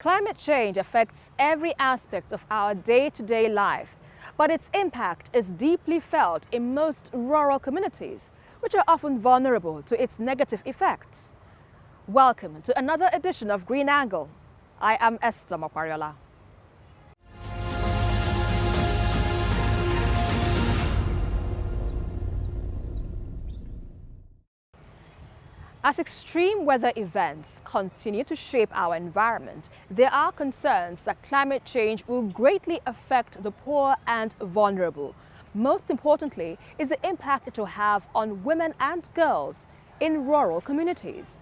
Climate change affects every aspect of our day-to-day life, but its impact is deeply felt in most rural communities, which are often vulnerable to its negative effects. Welcome to another edition of Green Angle. I am Esther Mokwariola. As extreme weather events continue to shape our environment, there are concerns that climate change will greatly affect the poor and vulnerable. Most importantly is the impact it will have on women and girls in rural communities.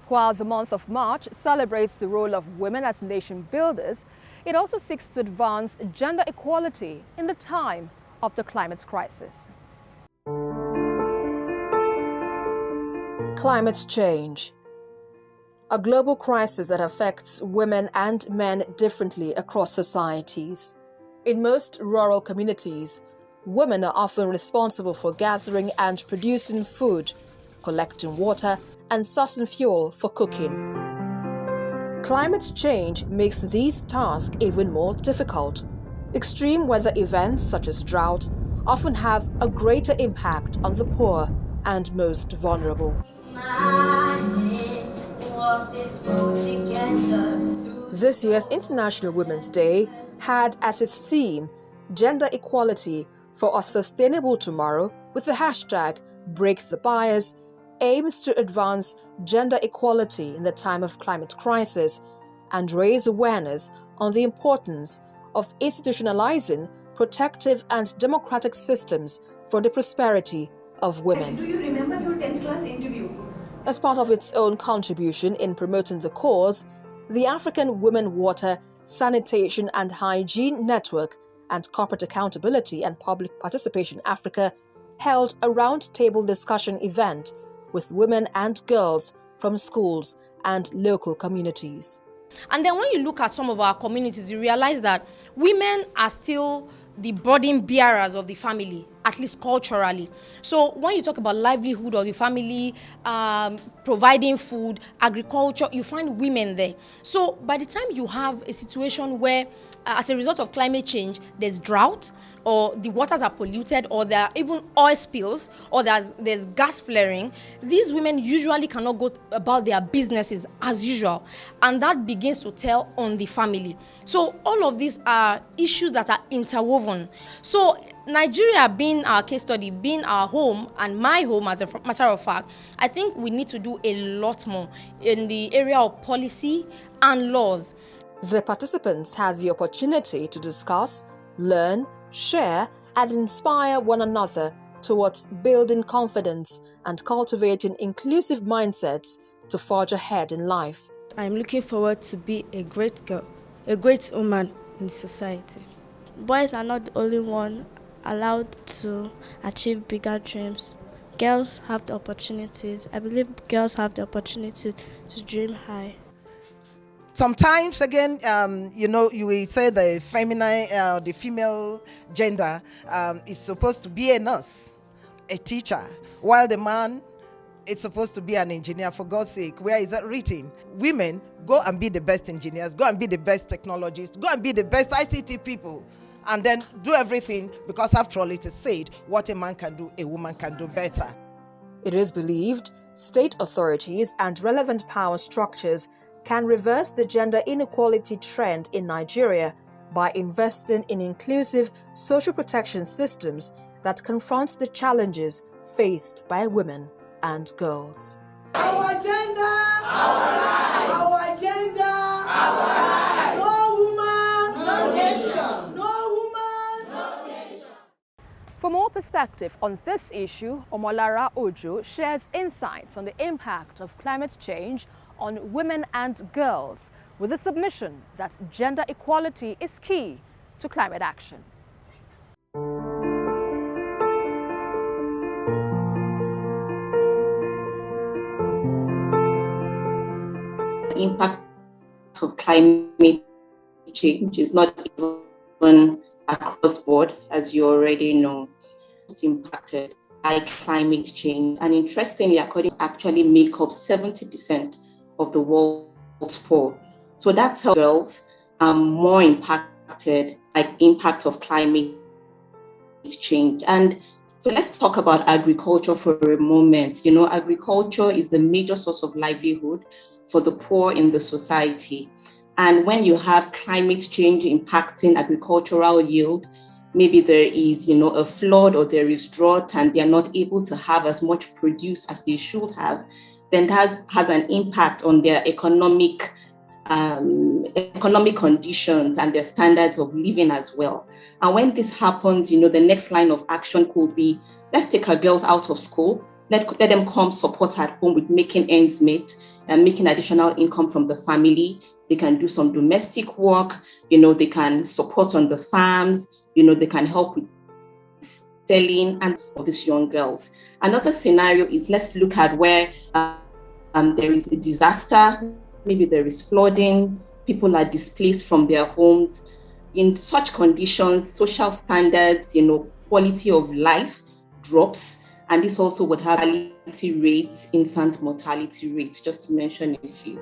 While the month of March celebrates the role of women as nation builders, it also seeks to advance gender equality in the time of the climate crisis. Climate change, a global crisis that affects women and men differently across societies. In most rural communities, women are often responsible for gathering and producing food, collecting water, and sourcing fuel for cooking. Climate change makes these tasks even more difficult. Extreme weather events such as drought often have a greater impact on the poor and most vulnerable. This year's International Women's Day had as its theme gender equality for a sustainable tomorrow with the hashtag Break the Bias, aims to advance gender equality in the time of climate crisis and raise awareness on the importance of institutionalizing protective and democratic systems for the prosperity of women. Do you remember your 10th class interview? As part of its own contribution in promoting the cause, the African Women Water, Sanitation and Hygiene Network and Corporate Accountability and Public Participation Africa held a roundtable discussion event with women and girls from schools and local communities. And then when you look at some of our communities, you realize that women are still the burden bearers of the family, at least culturally. So when you talk about livelihood of the family, providing food, agriculture, you find women there. So by the time you have a situation where, as a result of climate change, there's drought, or the waters are polluted, or there are even oil spills, or there's gas flaring, these women usually cannot go about their businesses as usual. And that begins to tell on the family. So all of these are issues that are interwoven. So Nigeria being our case study, being our home, and my home as a matter of fact, I think we need to do a lot more in the area of policy and laws. The participants had the opportunity to discuss, learn, share, and inspire one another towards building confidence and cultivating inclusive mindsets to forge ahead in life. I'm looking forward to be a great girl, a great woman in society. Boys are not the only one allowed to achieve bigger dreams. Girls have the opportunities. I believe girls have the opportunity to dream high. Sometimes, again, you will say the feminine, the female gender is supposed to be a nurse, a teacher, while the man is supposed to be an engineer. For God's sake, where is that written? Women, go and be the best engineers, go and be the best technologists, go and be the best ICT people, and then do everything, because after all, it is said, what a man can do, a woman can do better. It is believed state authorities and relevant power structures can reverse the gender inequality trend in Nigeria by investing in inclusive social protection systems that confront the challenges faced by women and girls. Our gender, our rights. Our gender, our rights. No woman, no nation. No woman, no nation. For more perspective on this issue, Omolara Ojo shares insights on the impact of climate change on women and girls, with the submission that gender equality is key to climate action. The impact of climate change is not even across board, as you already know. It's impacted by climate change, and interestingly, according to actually make up 70% of the world's poor. So that tells girls are more impacted by impact of climate change. And so let's talk about agriculture for a moment. You know, agriculture is the major source of livelihood for the poor in the society. And when you have climate change impacting agricultural yield, maybe there is, a flood or there is drought and they're not able to have as much produce as they should have, then that has an impact on their economic conditions and their standards of living as well. And when this happens, the next line of action could be, let's take our girls out of school, let them come support at home with making ends meet and making additional income from the family. They can do some domestic work, they can support on the farms, they can help with selling and of these young girls. Another scenario is, let's look at where there is a disaster, maybe there is flooding, people are displaced from their homes. In such conditions, social standards, quality of life drops, and this also would have mortality rates, infant mortality rates, just to mention a few.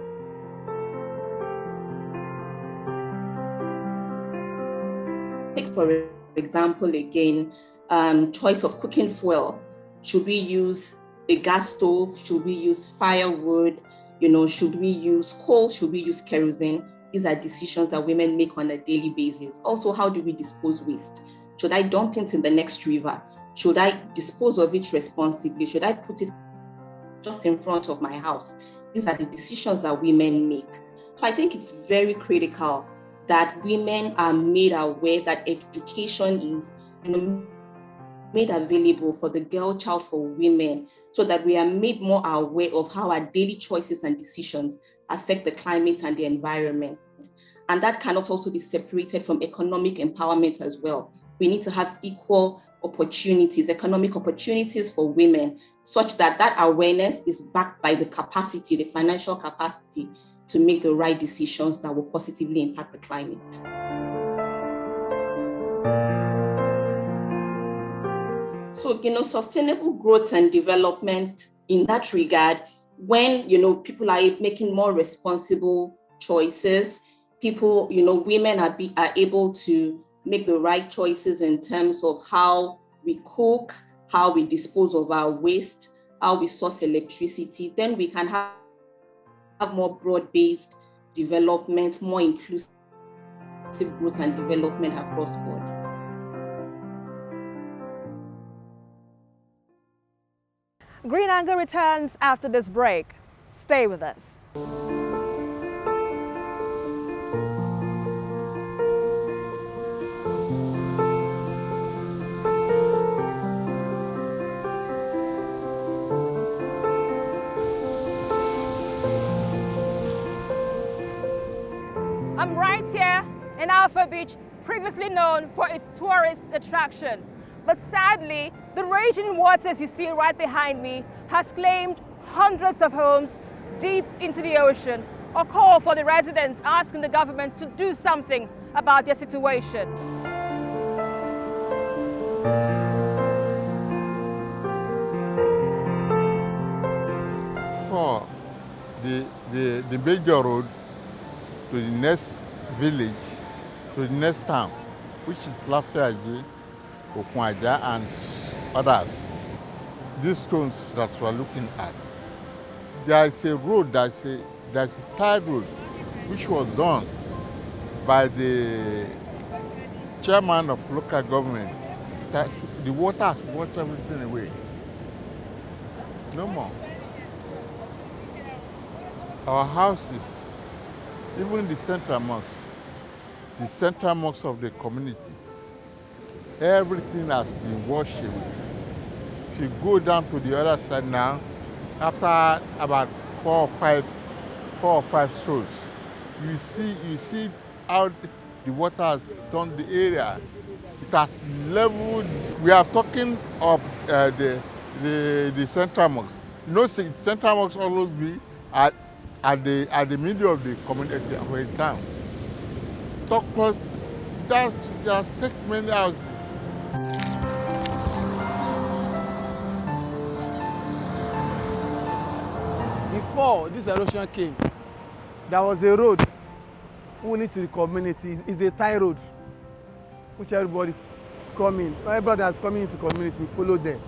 Take, for example, again, choice of cooking fuel. Should we use a gas stove? Should we use firewood? Should we use coal? Should we use kerosene? These are decisions that women make on a daily basis. Also, how do we dispose waste? Should I dump it in the next river? Should I dispose of it responsibly? Should I put it just in front of my house? These are the decisions that women make. So I think it's very critical that women are made aware that education is made available for the girl child, for women, so that we are made more aware of how our daily choices and decisions affect the climate and the environment. And that cannot also be separated from economic empowerment as well. We need to have equal opportunities, economic opportunities for women, such that that awareness is backed by the capacity, the financial capacity to make the right decisions that will positively impact the climate. So, sustainable growth and development in that regard, when, people are making more responsible choices, people, women are able to make the right choices in terms of how we cook, how we dispose of our waste, how we source electricity, then we can have more broad-based development, more inclusive growth and development across board. Green Angle returns after this break. Stay with us. I'm right here in Alpha Beach, previously known for its tourist attraction. But sadly, the raging waters you see right behind me has claimed hundreds of homes deep into the ocean, a call for the residents asking the government to do something about their situation. For the major road to the next village, to the next town, which is Lafayette, Okwaja, and others. These stones that we're looking at, there is a road, there's a tide road, which was done by the chairman of local government. That the water has washed everything away. No more. Our houses, even the central mosque of the community, everything has been washed away. If you go down to the other side now, after about four or five strolls, you see how the water has turned the area. It has leveled. We are talking of the central mosque. Central mosque always be at the middle of the community of a town. Just take many houses. Before this erosion came, there was a road who need to the community is a tie road, which everybody everybody that's coming into community will follow them.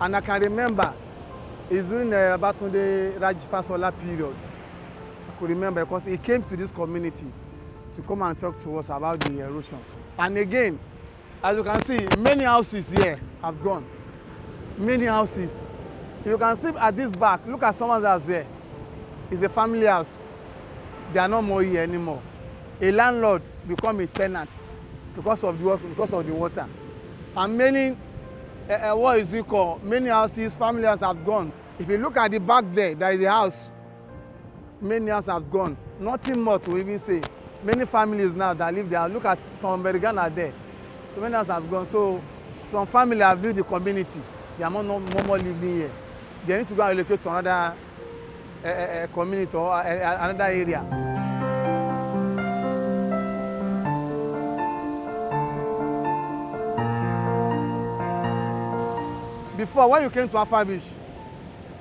And I can remember, it's during Babatunde Rajifasola period. I could remember because he came to this community to come and talk to us about the erosion. And again, as you can see, many houses here have gone. Many houses. You can see at this back, look at someone's house there. It's a family house. They are not more here anymore. A landlord become a tenant because of the water. And many, what is it called? Many houses, family houses have gone. If you look at the back there is a house. Many houses have gone. Nothing more to even say. Many families now that live there. Look at some Americans there. So many houses have gone. So some families have built the community. They are no more living here. They need to go and relocate to another community or another area. Before, when you came to Alpha Beach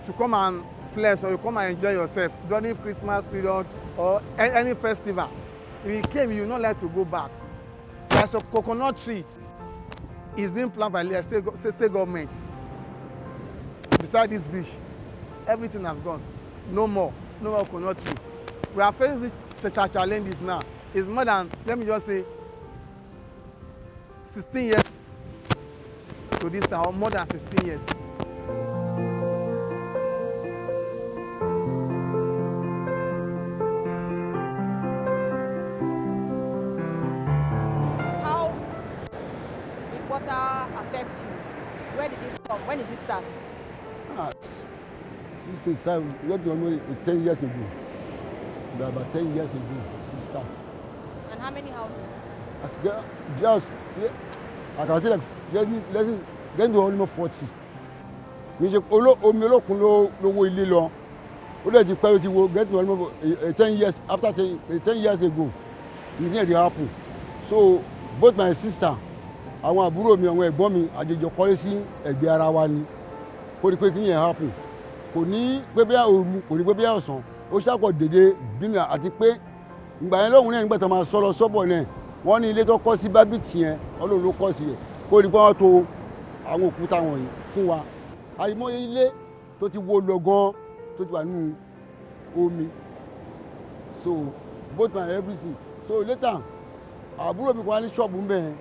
to come and flex or you come and enjoy yourself during Christmas period or any festival, if you came, you would not like to go back. There's a coconut tree. It's being planted by the state government. Beside this beach, everything has gone. No more coconut tree. We are facing this challenges now. It's more than, let me just say, 16 years to this time, or more than 16 years. How did water affect you? Where did it come? When did it start? This is what you know, 10 years ago. About 10 years ago, it started. And how many houses? Just, I can say like, getting to almost 40. Music, Omelo, no way, Lilo. Already, parity will get to almost 10 years, after 10 years ago, you hear the apple. So, both my sister, I want to borrow me and bomb me, I did your policy, and the other one. For the quick thing happen. Kò ní pé bí òru, kò ní pé bí ọ̀sán. Ó ṣàkọ dédé bí mi àti pé ìgbà yẹn lóhùn náà nígbà tó máa sọ̀rọ̀ sọ́bọ̀ náà. Wọ́n ní ilé tó kọ́ sí bábìtì yẹn, Ọlọ́run ló kọ́ sí ẹ̀. Kó ní pé wọ́n to àwọn òkúta wọ̀nyí fún wa. Àìmọye ilé tó ti wó lọ gan tó ti wà nínú omi. So both my everything. So later, àbúrò mi kò wá ní ṣọ́ọ̀bù ńbẹ̀ yẹn.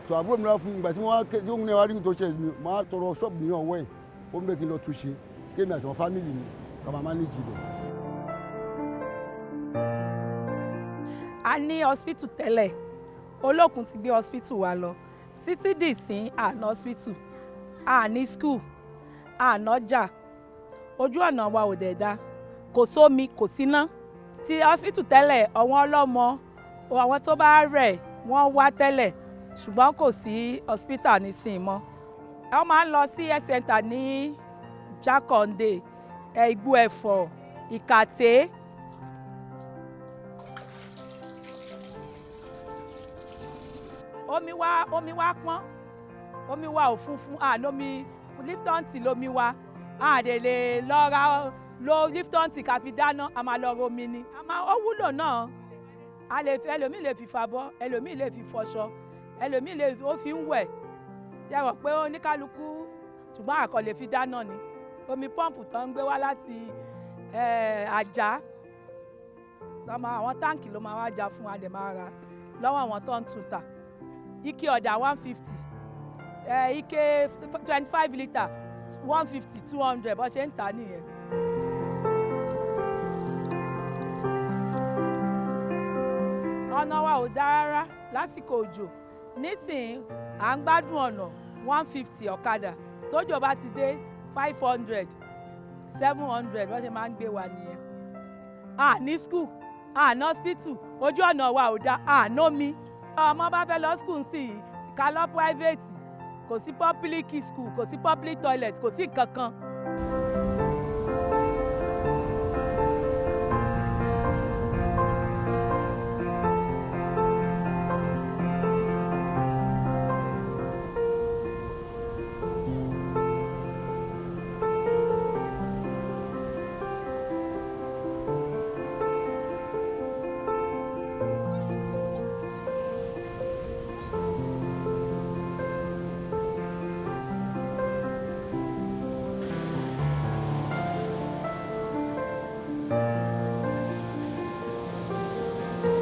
So àbúrò mi lọ fún ìgbà tí wọ́n wá rí mi tó ṣe mi, máa tọrọ ṣọ́ọ̀bù ní ọwọ́ ẹ̀. Ó ń bẹ́ kí n lọ túnṣe kéèmì àti wọn fámìlì mi ká máa manage ibẹ̀. A ní hospital tẹ́lẹ̀, Olókun ti gbé hospital wa lọ títí dìsín àná hospital, àní school, ànájà, ojú ọ̀nà wa ò dẹ̀ dá, kò sómi, kò síná. Ti hospital tẹ́lẹ̀, àwọn ọlọ́mọ, àwọn tó bá rẹ̀ wọ́n wá tẹ́lẹ̀, ṣùgbọ́n kò sí hospital nísìnyí mọ́. Wọ́n máa ń lọ sí health center ní Jákàndé, Igbó Ẹ̀fọ̀, Ìkàtẹ́. Omi wa pọ́n, omi wa ò funfun, lómi Lifton tea lómi wa, dẹ̀ lè lọ ra lo Lifton tea ká fi dáná, a máa lọ romi ni. Ó wúlò náà, ẹlòmíì lè fi fàbọ́, ẹlòmíì lè fi fọṣọ, ẹlòmíì ó fi ń wẹ̀. Yàrá pé oníkálukú ṣùgbọ́n àkọ́ lè fi dáná ni. Omi pọ́ǹpù tó ń gbé wá láti Àjà, àwọn táǹkì ló máa wá já fún wa, lè máa ra lọ́wọ́ àwọn tó ń tún tà. Ike ọ̀dà 150, ike 25 litre 150, 200 bó ṣe ń tà nìyẹn. Ọ̀nà wa ò dáa rárá lásìkò òjò. Nísìnyí à ń gbádùn ọ̀nà 150 ọ̀kadà, tójò bá ti dé 500, 700 wọ́n ṣe máa ń gbé wa nìyẹn. Ní school, ní hospital, ojú ọ̀nà wa ò dá, nómi. Ọmọ bá fẹ́ lọ school sí ká lọ private, kò sí public school, kò sí public toilet, kò sí nǹkan kan.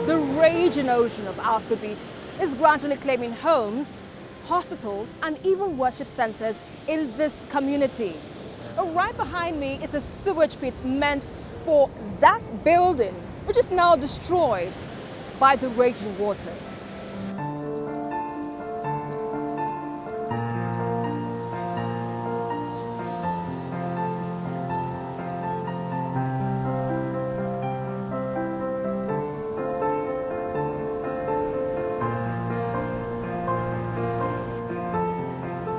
the raging ocean of Alpha Beach is gradually claiming homes, hospitals, and even worship centers in this community. Right behind me is a sewage pit meant for that building, which is now destroyed by the raging waters.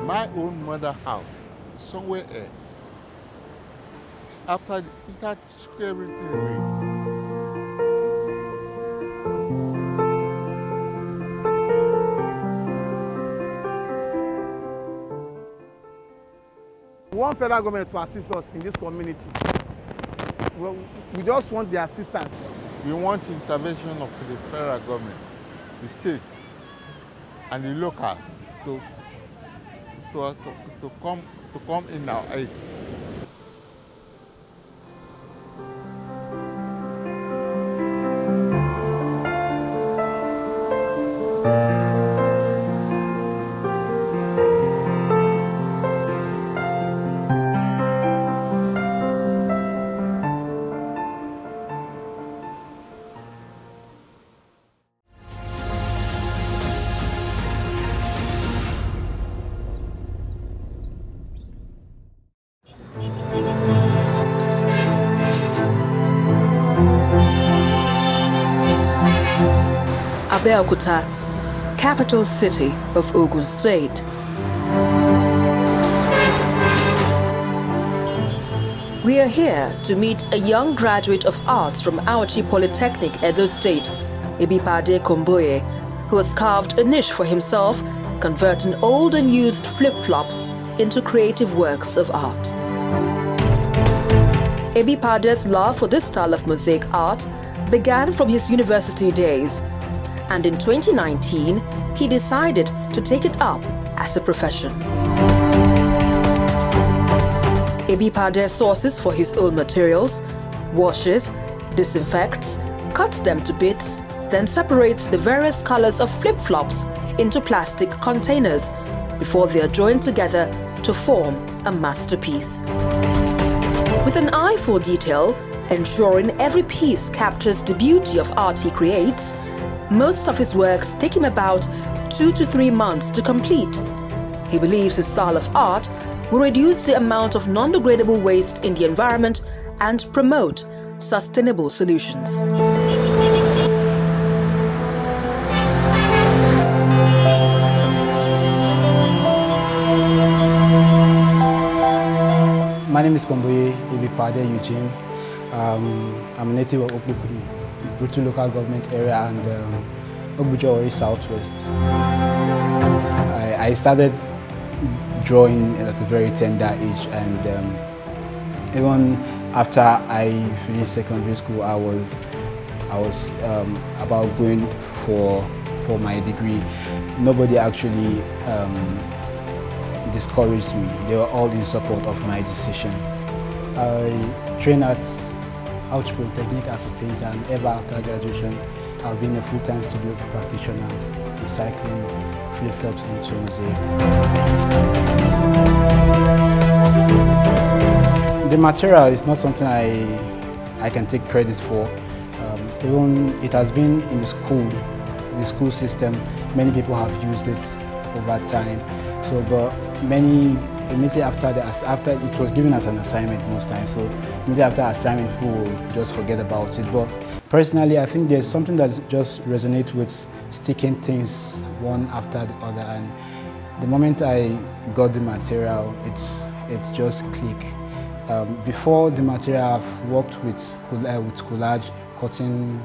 My own mother house, somewhere else. After it had took everything away. We want federal government to assist us in this community. We just want the assistance. We want intervention of the federal government, the state, and the local to come in our aid. Abeokuta, capital city of Ogun State. We are here to meet a young graduate of arts from Auchi Polytechnic, Edo State, Ebipade Komboye, who has carved a niche for himself, converting old and used flip-flops into creative works of art. Ebipade's love for this style of mosaic art began from his university days, and in 2019, he decided to take it up as a profession. Ebipade sources for his own materials, washes, disinfects, cuts them to bits, then separates the various colors of flip-flops into plastic containers before they are joined together to form a masterpiece. With an eye for detail, ensuring every piece captures the beauty of art he creates, most of his works take him about 2 to 3 months to complete. He believes his style of art will reduce the amount of non-degradable waste in the environment and promote sustainable solutions. My name is Komboye Ebipade Eugene. I'm a native of Butu local government area and Ogbujori Southwest. I started drawing at a very tender age, and even after I finished secondary school, I was about going for my degree. Nobody actually discouraged me. They were all in support of my decision. I trained at Auchi Polytechnic as a painter, and ever after graduation, I've been a full-time studio practitioner, recycling flip-flops into mosaic. The material is not something I can take credit for. Even it has been in the school system. Many people have used it over time. So, but immediately after it was given as an assignment most times. So immediately after assignment, people will just forget about it. But personally, I think there's something that just resonates with sticking things one after the other. And the moment I got the material, it's just click. Before the material, I've worked with collage, cutting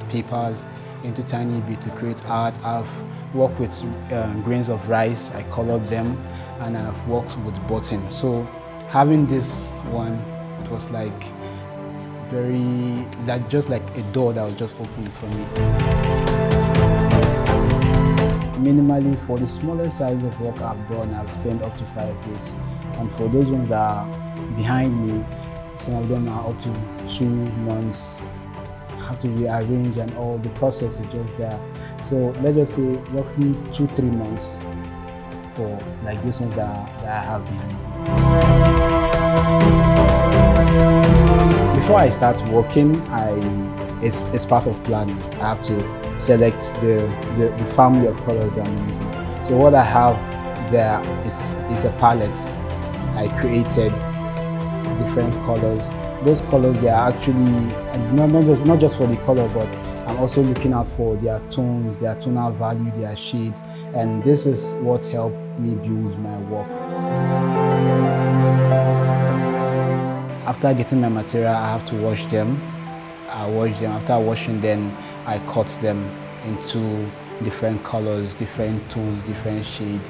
papers into tiny bits to create art. I've worked with grains of rice, I colored them, and I've worked with button. So having this one, it was just like a door that was just opened for me. Minimally, for the smaller size of work I've done, I've spent up to 5 weeks. And for those ones that are behind me, some of them are up to 2 months have to rearrange and all the process is just there. So let's just say roughly 2-3 months for like this one that I have behind me. Before I start working, it's part of planning. I have to select the family of colors I'm using. So what I have there is a palette. I created different colors. Those colors, they are actually not just for the color, but I'm also looking out for their tones, their tonal value, their shades, and this is what helped me build my work. After getting my material, I have to wash them. I wash them. After washing them, I cut them into different colors, different tones, different shades,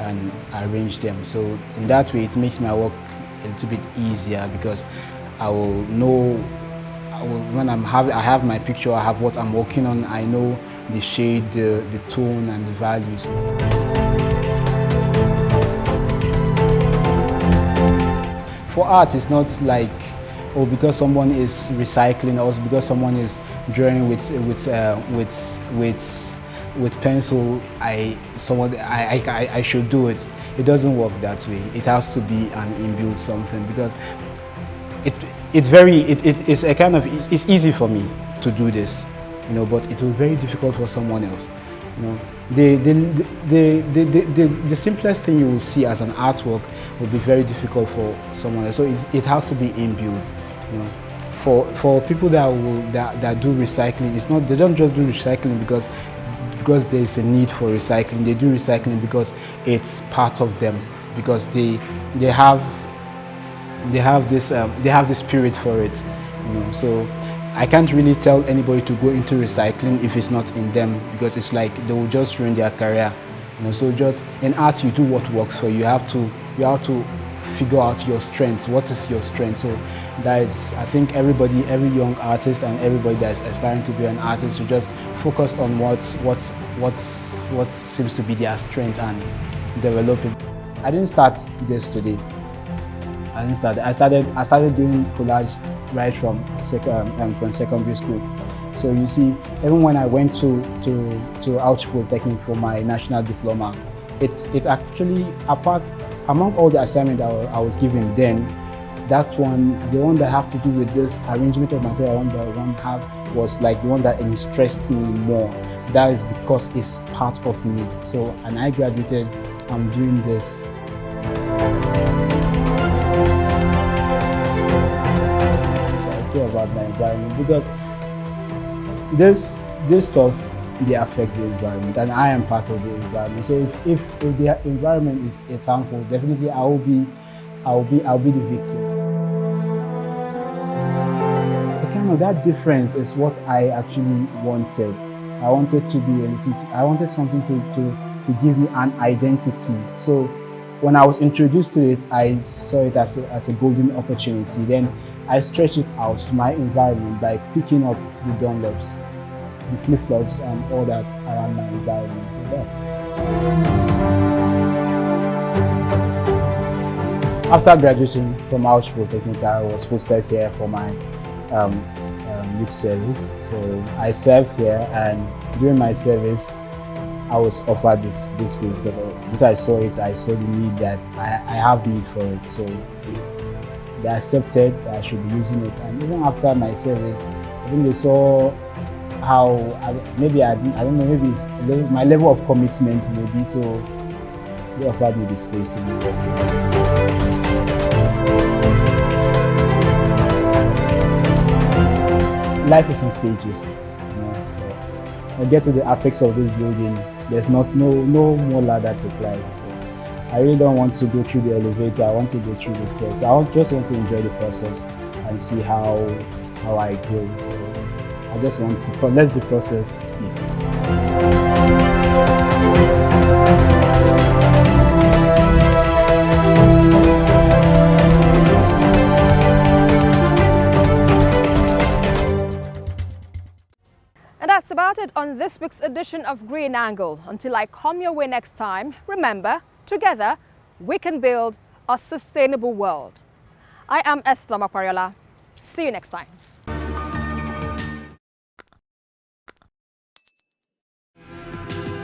and arrange them. So in that way, it makes my work a little bit easier because I will know when I have my picture, I have what I'm working on, I know the shade, the tone, and the values. For art, it's not like, oh, because someone is recycling, or because someone is drawing with pencil, I should do it. It doesn't work that way. It has to be an inbuilt something because it's a kind of, it's easy for me to do this, you know, but it will be very difficult for someone else. You know, the simplest thing you will see as an artwork will be very difficult for someone else. So it has to be inbuilt. You know, for people that do recycling, it's not, they don't just do recycling because there is a need for recycling. They do recycling because it's part of them, because they have the spirit for it, you know. So I can't really tell anybody to go into recycling if it's not in them, because it's like they will just ruin their career, you know. So just in art, you do what works for you. You have to figure out your strengths. What is your strength? So that is, I think every young artist and everybody that's aspiring to be an artist should just focus on what seems to be their strength and develop it. I didn't start this today. I started doing collage right from secondary school. So you see, even when I went to Auchi Polytechnic for my national diploma, it actually, apart among all the assignments that I was given then, that one, the one that have to do with this arrangement of material, was like the one that interests me more. That is because it's part of me. So, and I graduated, I'm doing this. I care about my environment because this stuff, they affect the environment, and I am part of the environment. So if the environment is harmful, definitely I'll be the victim. That difference is what I actually wanted. I wanted to be I wanted something to give me an identity. So when I was introduced to it, I saw it as a golden opportunity. Then I stretched it out to my environment by picking up the Dunlops, the flip-flops, and all that around my environment. Yeah. After graduating from Auchi Polytechnic, I was posted here for my youth service. So I served here, and during my service, I was offered this field because I saw it. I saw the need that I have need for it. So they accepted that I should be using it. And even after my service, I think they saw how I don't know, maybe it's my level of commitment maybe. So they offered me the space to be working. Life is in stages. You know, I get to the apex of this building. There's no more ladder to climb. So I really don't want to go through the elevator. I want to go through the stairs. I just want to enjoy the process and see how I grow. So I just want to let the process speak. And that's about it on this week's edition of Green Angle. Until I come your way next time, remember, together we can build a sustainable world. I am Esther Makwariola. See you next time.